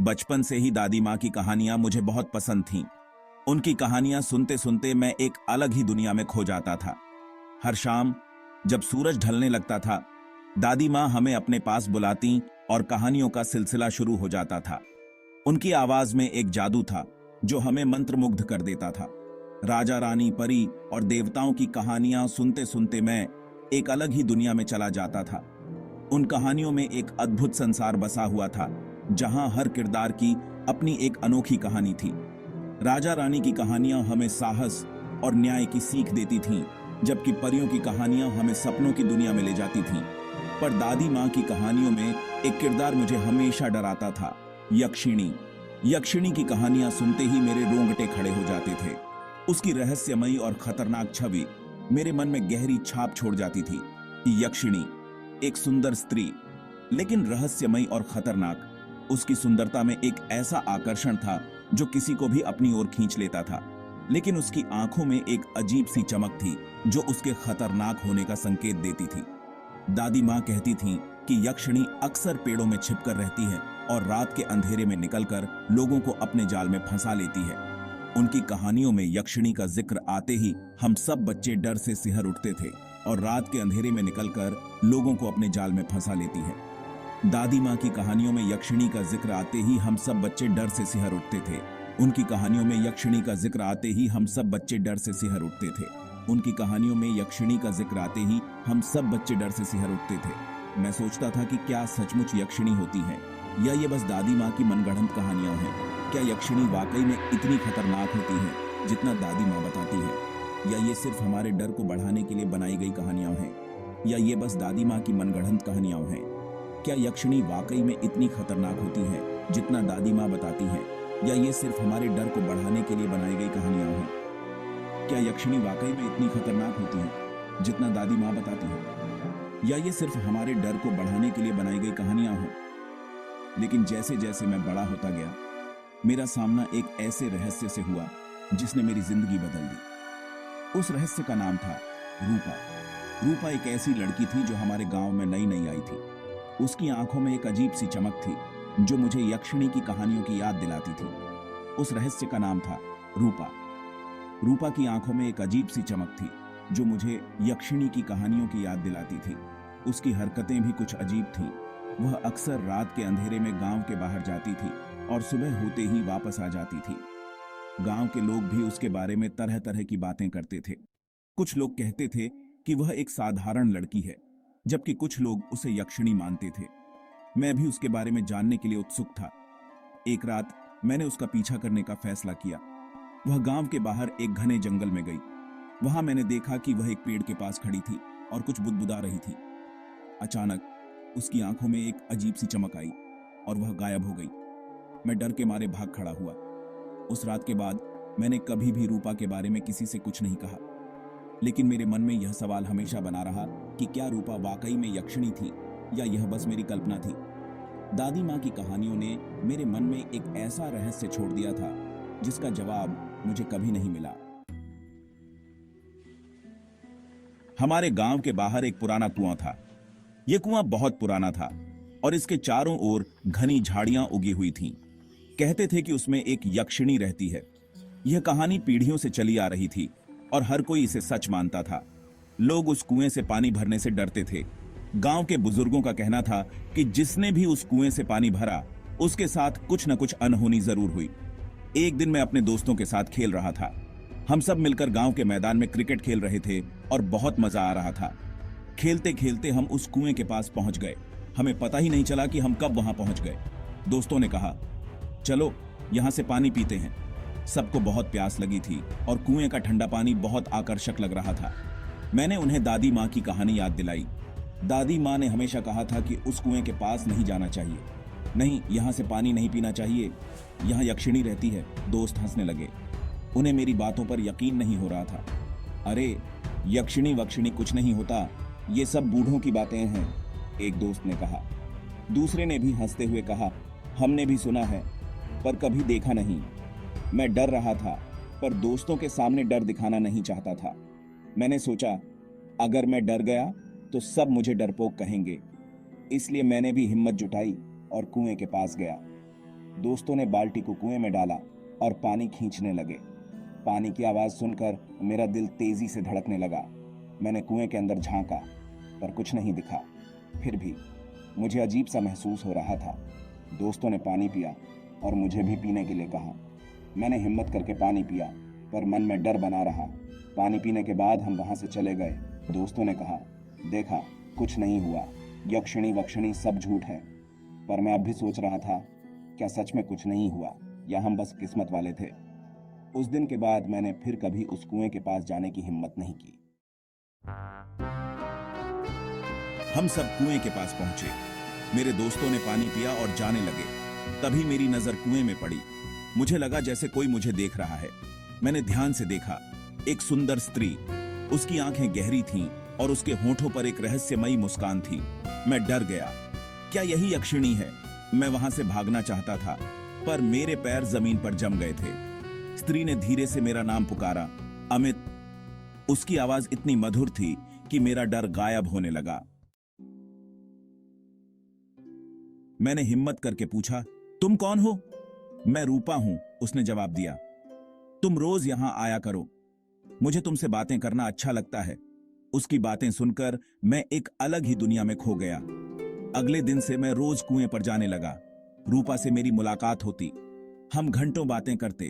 बचपन से ही दादी माँ की कहानियां मुझे बहुत पसंद थीं। उनकी कहानियां सुनते सुनते मैं एक अलग ही दुनिया में खो जाता था। हर शाम जब सूरज ढलने लगता था, दादी माँ हमें अपने पास बुलाती और कहानियों का सिलसिला शुरू हो जाता था। उनकी आवाज में एक जादू था जो हमें मंत्रमुग्ध कर देता था। राजा रानी, परी और देवताओं की कहानियां सुनते सुनते मैं एक अलग ही दुनिया में चला जाता था। उन कहानियों में एक अद्भुत संसार बसा हुआ था, जहां हर किरदार की अपनी एक अनोखी कहानी थी। राजा रानी की कहानियां हमें साहस और न्याय की सीख देती थीं, जबकि परियों की कहानियां हमें सपनों की दुनिया में ले जाती थीं। पर दादी माँ की कहानियों में एक किरदार मुझे हमेशा डराता था, यक्षिणी। यक्षिणी की कहानियां सुनते ही मेरे रोंगटे खड़े हो जाते थे। उसकी रहस्यमयी और खतरनाक छवि मेरे मन में गहरी छाप छोड़ जाती थी। यक्षिणी एक सुंदर स्त्री, लेकिन रहस्यमयी और खतरनाक। उसकी सुंदरता में एक ऐसा आकर्षण था जो किसी को भी अपनी ओर खींच लेता था, लेकिन उसकी आंखों में एक अजीब सी चमक थी जो उसके खतरनाक होने का संकेत देती थी। दादी माँ कहती थीं कि यक्षिणी अक्सर पेड़ों में छिपकर रहती है और रात के अंधेरे में निकलकर लोगों को अपने जाल में फंसा लेती है। उनकी कहानियों में यक्षिणी का जिक्र आते ही हम सब बच्चे डर से सिहर उठते थे और रात के अंधेरे में निकलकर लोगों को अपने जाल में फंसा लेती है। दादी माँ की कहानियों में यक्षिणी का जिक्र आते ही हम सब बच्चे डर से सिहर उठते थे। उनकी कहानियों में यक्षिणी का जिक्र आते ही हम सब बच्चे डर से सिहर उठते थे। उनकी कहानियों में यक्षिणी का जिक्र आते ही हम सब बच्चे डर से सिहर उठते थे। मैं सोचता था कि क्या सचमुच यक्षिणी होती है या ये बस दादी माँ की मनगढ़ंत कहानियां हैं। क्या यक्षिणी वाकई में इतनी खतरनाक होती है जितना दादी माँ बताती है, या ये सिर्फ हमारे डर को बढ़ाने के लिए बनाई गई कहानियां हैं, या ये बस दादी माँ की मनगढ़ंत कहानियां हैं? क्या यक्षिणी वाकई में इतनी खतरनाक होती है जितना दादी माँ बताती है, या ये सिर्फ हमारे डर को बढ़ाने के लिए बनाई गई कहानियां हैं? क्या यक्षिणी वाकई में इतनी खतरनाक होती है जितना दादी माँ बताती है, या ये सिर्फ हमारे डर को बढ़ाने के लिए बनाई गई कहानियां हैं? लेकिन जैसे जैसे मैं बड़ा होता गया, मेरा सामना एक ऐसे रहस्य से हुआ जिसने मेरी जिंदगी बदल दी। उस रहस्य का नाम था रूपा। रूपा एक ऐसी लड़की थी जो हमारे गांव में नई नई आई थी। उसकी आंखों में एक अजीब सी चमक थी जो मुझे यक्षिणी की कहानियों की याद दिलाती थी। उस रहस्य का नाम था रूपा। रूपा की आंखों में एक अजीब सी चमक थी जो मुझे यक्षिणी की कहानियों की याद दिलाती थी। उसकी हरकतें भी कुछ अजीब थीं। वह अक्सर रात के अंधेरे में गांव के बाहर जाती थी और सुबह होते ही वापस आ जाती थी। गांव के लोग भी उसके बारे में तरह तरह की बातें करते थे। कुछ लोग कहते थे कि वह एक साधारण लड़की है, जबकि कुछ लोग उसे यक्षिणी मानते थे। मैं भी उसके बारे में जानने के लिए उत्सुक था। एक रात मैंने उसका पीछा करने का फैसला किया। वह गांव के बाहर एक घने जंगल में गई। वहां मैंने देखा कि वह एक पेड़ के पास खड़ी थी और कुछ बुदबुदा रही थी। अचानक उसकी आंखों में एक अजीब सी चमक आई और वह गायब हो गई। मैं डर के मारे भाग खड़ा हुआ। उस रात के बाद मैंने कभी भी रूपा के बारे में किसी से कुछ नहीं कहा, लेकिन मेरे मन में यह सवाल हमेशा बना रहा कि क्या रूपा वाकई में यक्षिणी थी या यह बस मेरी कल्पना थी। दादी माँ की कहानियों ने मेरे मन में एक ऐसा रहस्य छोड़ दिया था जिसका जवाब मुझे कभी नहीं मिला। हमारे गांव के बाहर एक पुराना कुआं था। यह कुआं बहुत पुराना था और इसके चारों ओर घनी झाड़ियां उगी हुई थीं। कहते थे कि उसमें एक यक्षिणी रहती है। यह कहानी पीढ़ियों से चली आ रही थी और हर कोई इसे सच मानता था। लोग उस कुएं से पानी भरने से डरते थे। गांव के बुजुर्गों का कहना था कि जिसने भी उस कुएं से पानी भरा, उसके साथ कुछ न कुछ अनहोनी जरूर हुई। एक दिन मैं अपने दोस्तों के साथ खेल रहा था। हम सब मिलकर गांव के मैदान में क्रिकेट खेल रहे थे और बहुत मजा आ रहा था। खेलते खेलते हम उस कुएं के पास पहुंच गए। हमें पता ही नहीं चला कि हम कब वहां पहुंच गए। दोस्तों ने कहा, चलो यहां से पानी पीते हैं। सबको बहुत प्यास लगी थी और कुएं का ठंडा पानी बहुत आकर्षक लग रहा था। मैंने उन्हें दादी माँ की कहानी याद दिलाई। दादी माँ ने हमेशा कहा था कि उस कुएं के पास नहीं जाना चाहिए। नहीं, यहाँ से पानी नहीं पीना चाहिए, यहाँ यक्षिणी रहती है। दोस्त हंसने लगे। उन्हें मेरी बातों पर यकीन नहीं हो रहा था। अरे यक्षिणी वक्षिणी कुछ नहीं होता, ये सब बूढ़ों की बातें हैं, एक दोस्त ने कहा। दूसरे ने भी हंसते हुए कहा, हमने भी सुना है पर कभी देखा नहीं। मैं डर रहा था पर दोस्तों के सामने डर दिखाना नहीं चाहता था। मैंने सोचा अगर मैं डर गया तो सब मुझे डरपोक कहेंगे, इसलिए मैंने भी हिम्मत जुटाई और कुएं के पास गया। दोस्तों ने बाल्टी को कुएं में डाला और पानी खींचने लगे। पानी की आवाज़ सुनकर मेरा दिल तेजी से धड़कने लगा। मैंने कुएं के अंदर झांका पर कुछ नहीं दिखा। फिर भी मुझे अजीब सा महसूस हो रहा था। दोस्तों ने पानी पिया और मुझे भी पीने के लिए कहा। मैंने हिम्मत करके पानी पिया पर मन में डर बना रहा। पानी पीने के बाद हम वहां से चले गए। दोस्तों ने कहा, देखा कुछ नहीं हुआ, यक्षिणी वक्षिणी सब झूठ है। पर मैं अब भी सोच रहा था, क्या सच में कुछ नहीं हुआ या हम बस किस्मत वाले थे। उस दिन के बाद मैंने फिर कभी उस कुएं के पास जाने की हिम्मत नहीं की। हम सब कुएं के पास पहुंचे। मेरे दोस्तों ने पानी पिया और जाने लगे। तभी मेरी नजर कुएं में पड़ी। मुझे लगा जैसे कोई मुझे देख रहा है। मैंने ध्यान से देखा। एक सुंदर स्त्री, उसकी आंखें गहरी थीं और उसके होठों पर एक रहस्यमयी मुस्कान थी। मैं डर गया। क्या यही यक्षिणी है? मैं वहां से भागना चाहता था पर मेरे पैर जमीन पर जम गए थे। स्त्री ने धीरे से मेरा नाम पुकारा, अमित। उसकी आवाज इतनी मधुर थी कि मेरा डर गायब होने लगा। मैंने हिम्मत करके पूछा, तुम कौन हो? मैं रूपा हूं, उसने जवाब दिया। तुम रोज यहां आया करो, मुझे तुमसे बातें करना अच्छा लगता है। उसकी बातें सुनकर मैं एक अलग ही दुनिया में खो गया। अगले दिन से मैं रोज कुएं पर जाने लगा। रूपा से मेरी मुलाकात होती। हम घंटों बातें करते।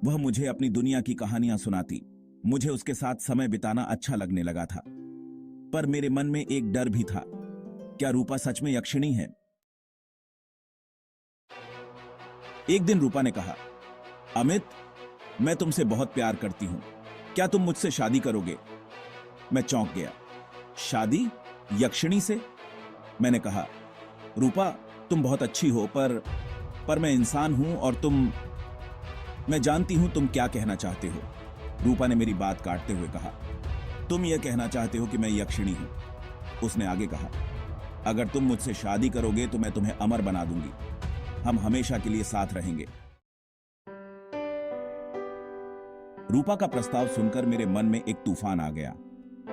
वह मुझे अपनी दुनिया की कहानियां सुनाती। मुझे उसके साथ समय बिताना अच्छा लगने लगा था। पर मेरे मन में एक डर भी था। क्या रूपा सच में यक्षिणी है? एक दिन रूपा ने कहा, अमित, मैं तुमसे बहुत प्यार करती हूं। क्या तुम मुझसे शादी करोगे? मैं चौंक गया। शादी? यक्षिणी से? मैंने कहा, रूपा, तुम बहुत अच्छी हो पर मैं इंसान हूं और मैं जानती हूं तुम क्या कहना चाहते हो। रूपा ने मेरी बात काटते हुए कहा, तुम यह कहना चाहते हो कि मैं यक्षिणी हूं। उसने आगे कहा, अगर तुम मुझसे शादी करोगे तो मैं तुम्हें अमर बना दूंगी। हम हमेशा के लिए साथ रहेंगे। रूपा का प्रस्ताव सुनकर मेरे मन में एक तूफान आ गया।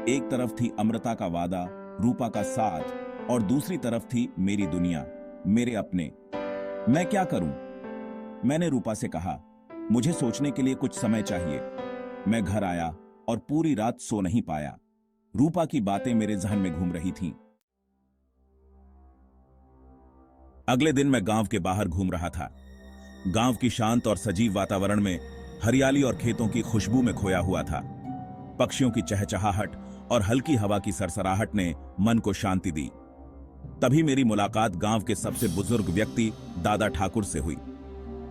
एक तरफ थी अमृता का वादा, रूपा का साथ, और दूसरी तरफ थी मेरी दुनिया, मेरे अपने। मैं क्या करूं? मैंने रूपा से कहा, मुझे सोचने के लिए कुछ समय चाहिए। मैं घर आया और पूरी रात सो नहीं पाया। रूपा की बातें मेरे जहन में घूम रही थीं। अगले दिन मैं गांव के बाहर घूम रहा था। गांव की शांत और सजीव वातावरण में हरियाली और खेतों की खुशबू में खोया हुआ था। पक्षियों की चहचहाहट और हल्की हवा की सरसराहट ने मन को शांति दी। तभी मेरी मुलाकात गांव के सबसे बुजुर्ग व्यक्ति दादा ठाकुर से हुई।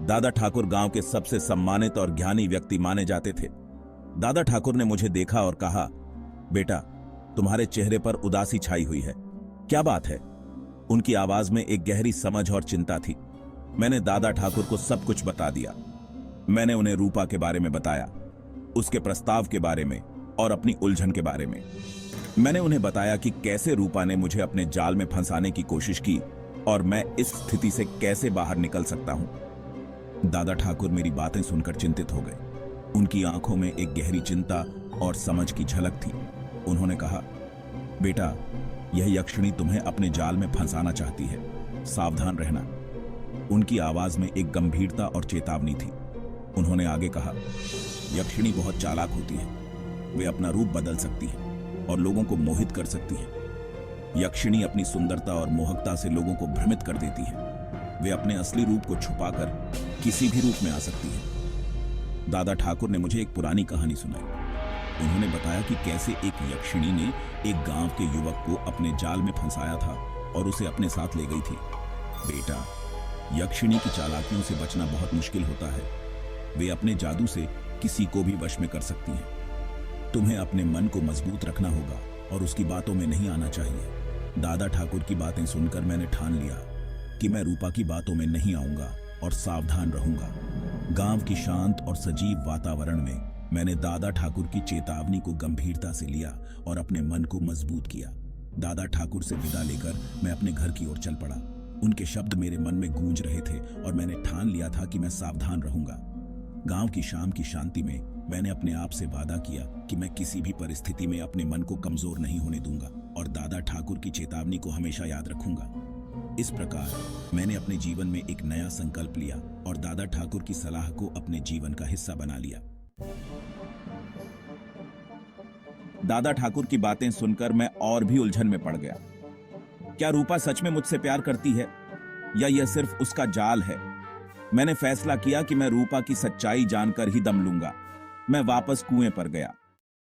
दादा ठाकुर गांव के सबसे सम्मानित और ज्ञानी व्यक्ति माने जाते थे। दादा ठाकुर ने मुझे देखा और कहा, बेटा, तुम्हारे चेहरे पर उदासी छाई हुई है, क्या बात है? उनकी आवाज में एक गहरी समझ और चिंता थी। मैंने दादा ठाकुर को सब कुछ बता दिया। मैंने उन्हें रूपा के बारे में बताया, उसके प्रस्ताव के बारे में और अपनी उलझन के बारे में। मैंने उन्हें बताया कि कैसे रूपा ने मुझे अपने जाल में फंसाने की कोशिश की और मैं इस स्थिति से कैसे बाहर निकल सकता हूं। दादा ठाकुर मेरी बातें सुनकर चिंतित हो गए। उनकी आंखों में एक गहरी चिंता और समझ की झलक थी। उन्होंने कहा, बेटा, यह यक्षिणी तुम्हें अपने जाल में फंसाना चाहती है, सावधान रहना। उनकी आवाज में एक गंभीरता और चेतावनी थी। उन्होंने आगे कहा, यक्षिणी बहुत चालाक होती है। वे अपना रूप बदल सकती हैं और लोगों को मोहित कर सकती हैं। यक्षिणी अपनी सुंदरता और मोहकता से लोगों को भ्रमित कर देती है। वे अपने असली रूप को छुपाकर किसी भी रूप में आ सकती है। दादा ठाकुर ने मुझे एक पुरानी कहानी सुनाई। उन्होंने बताया कि कैसे एक यक्षिणी ने एक गांव के युवक को अपने जाल में फंसाया था और उसे अपने साथ ले गई थी। बेटा, यक्षिणी की चालाकियों से बचना बहुत मुश्किल होता है। वे अपने जादू से किसी को भी वश में कर सकती हैं। तुम्हें अपने मन को मजबूत रखना होगा और उसकी बातों में नहीं आना चाहिए। दादा ठाकुर की बातें सुनकर मैंने ठान लिया कि मैं रूपा की बातों में नहीं आऊंगा और सावधान रहूंगा। गांव की शांत और सजीव वातावरण में मैंने दादा ठाकुर की चेतावनी को गंभीरता से लिया और अपने मन को मजबूत किया। दादा ठाकुर से विदा लेकर मैं अपने घर की ओर चल पड़ा। उनके शब्द मेरे मन में गूंज रहे थे और मैंने ठान लिया था कि मैं सावधान रहूंगा। गांव की शाम की शांति में मैंने अपने आप से वादा किया कि मैं किसी भी परिस्थिति में अपने मन को कमजोर नहीं होने दूंगा और दादा ठाकुर की चेतावनी को हमेशा याद रखूंगा। इस प्रकार मैंने अपने जीवन में एक नया संकल्प लिया और दादा ठाकुर की सलाह को अपने जीवन का हिस्सा बना लिया। दादा ठाकुर की बातें सुनकर मैं और भी उलझन में पड़ गया। क्या रूपा सच में मुझसे प्यार करती है या यह सिर्फ उसका जाल है? मैंने फैसला किया कि मैं रूपा की सच्चाई जानकर ही दम लूंगा। मैं वापस कुएं पर गया।